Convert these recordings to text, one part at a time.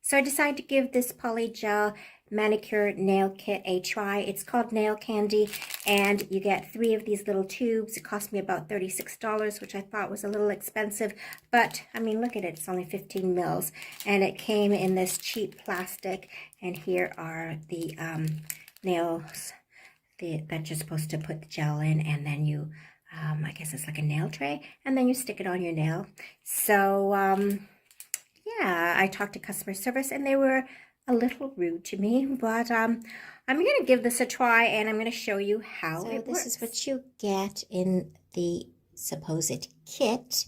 So I decided to give this polygel manicure nail kit a try. It's called NailKNDY, and you get 3 of these little tubes. It cost me about $36, which I thought was a little expensive, but I mean, look at it, it's only 15 mils, and it came in this cheap plastic, and here are the nails that you're supposed to put the gel in, and then you, I guess it's like a nail tray, and then you stick it on your nail. So, yeah, I talked to customer service and they were a little rude to me, but I'm going to give this a try and I'm going to show you how it works. So this is what you get in the supposed kit.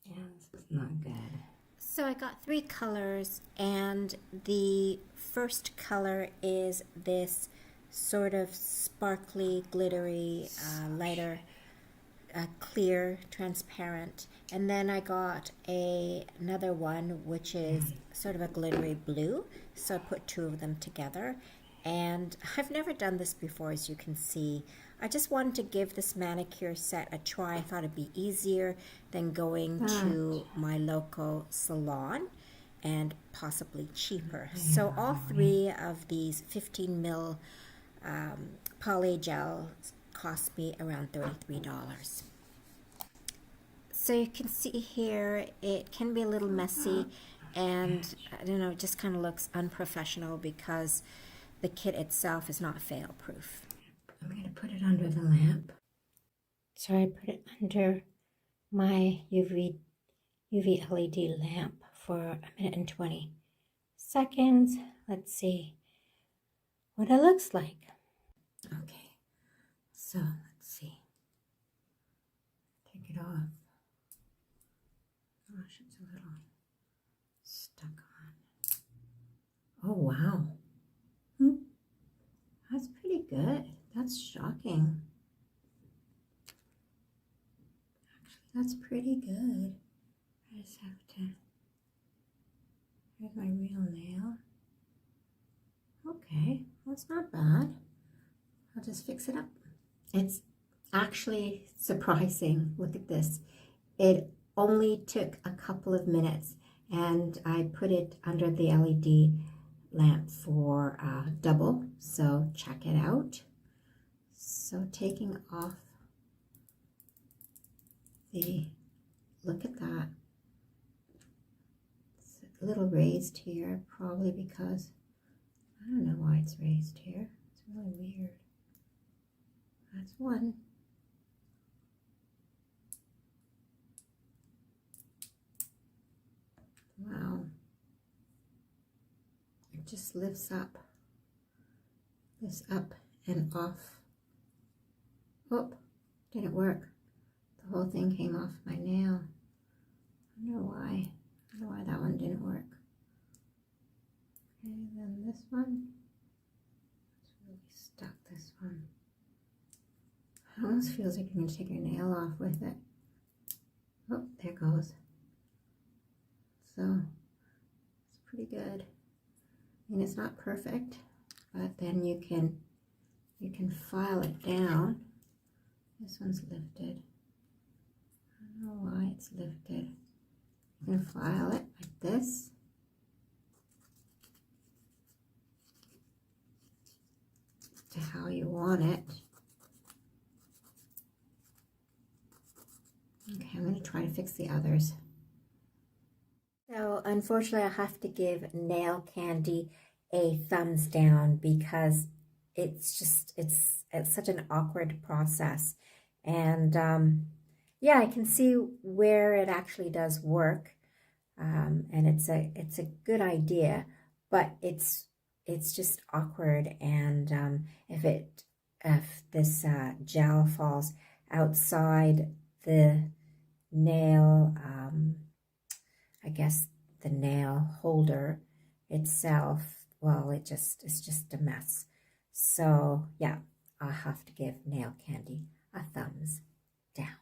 Yeah, this is not good. So I got 3 colors, and the first color is this sort of sparkly, glittery, lighter, clear, transparent, and then I got another one which is sort of a glittery blue, so I put 2 of them together. And I've never done this before, as you can see. I just wanted to give this manicure set a try. I thought it'd be easier than going to my local salon, and possibly cheaper. So all 3 of these 15 mil poly gels cost me around $33. So you can see here, it can be a little messy, and I don't know, it just kind of looks unprofessional because the kit itself is not fail-proof. I'm going to put it under the lamp. So I put it under my UV LED lamp for 1:20. Let's see what it looks like. Okay, so let's see. Take it off. Gosh, it's a little stuck on. Oh, wow. That's pretty good. That's shocking. Actually, that's pretty good. I just have to... Here's my real nail. Okay, that's not bad. I'll just fix it up. It's actually surprising. Look at this. It only took a couple of minutes, and I put it under the LED lamp for double, so check it out. So taking off look at that. It's a little raised here, probably because, I don't know why it's raised here. It's really weird. That's one. Wow. It just lifts up and off. Oh, didn't work. The whole thing came off my nail. I don't know why. I don't know why that one didn't work. Okay, then this one. It's really stuck, this one. It almost feels like you're going to take your nail off with it. Oh, there it goes. So, it's pretty good. I mean, it's not perfect, but then you can file it down. This one's lifted. I don't know why it's lifted. You can file it like this. To how you want it. Okay, I'm going to try to fix the others. So unfortunately, I have to give NailKNDY a thumbs down because it's such an awkward process. And yeah, I can see where it actually does work, and it's a good idea, but it's just awkward. And if this gel falls outside the nail, I guess the nail holder itself, well, it's just a mess. So yeah, I'll have to give NailKNDY a thumbs down.